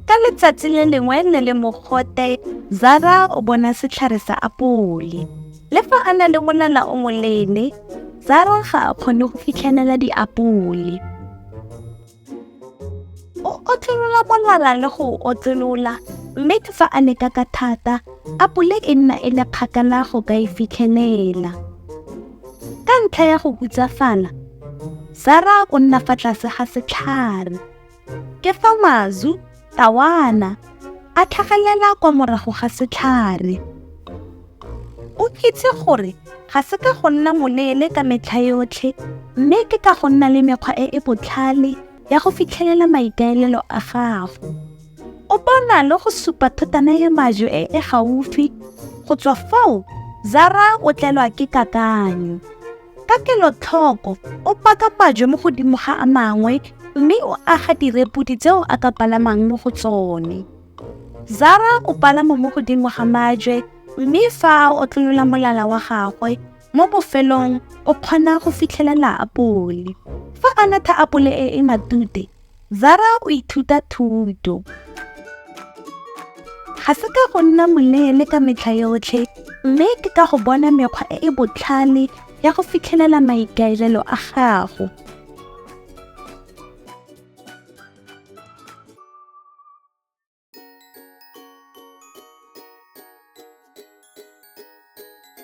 Ka letsatsi le lengwe le le mogote, Zara o bona setlhare sa apole. Le fa a na le molala o moleele, Zara ga a kgone go fitlhelela diapole. O otlolola molala le go otlolola, mme ke fa a leka ka thata, apole e nna e le kgakala go ka e fitlhelela. Ka ntlha ya go hutsafala, Zara o nna fa tlase ga setlhare. Ke fa mazu, tawana, a tlhagelela kwa morago ga setlhare. O itse gore ga se ka go nna moleele ka metlha yotlhe, mme ke ka go nna le mekgwa e e botlhale ya go fitlhelela maikaelelo a gago. O bona le go supa thotana ya majwe e e gaufi. Go tswa fao, Zara o tlelwa ke kakanyo. Ka kelotlhoko, o paka majwe mo godimo ga a mangwe, mme o aga direpodi tseo a ka palamang mo go tsone. Zara o palama mo godimo ga majwe, mme fa o tlolola molala wa gagwe, mo bofelong o kgona go fitlhelela apole. Fa a natha apole e e matute, Zara o ithuta thuto. Ga se ka go nna moleele ka metlha yotlhe, mme ke ka go bona mekgwa e e botlhale ya go fitlhelela maikaelelo a gago.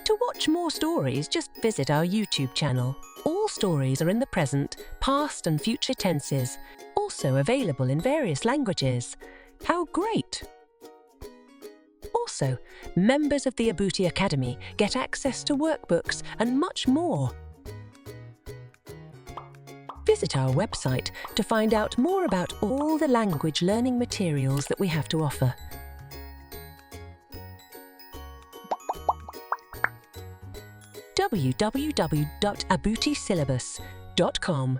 To watch more stories, just visit our YouTube channel. All stories are in the present, past and future tenses, also available in various languages. How great! Also, members of the Abuti Academy get access to workbooks and much more. Visit our website to find out more about all the language learning materials that we have to offer. www.abutisyllabus.com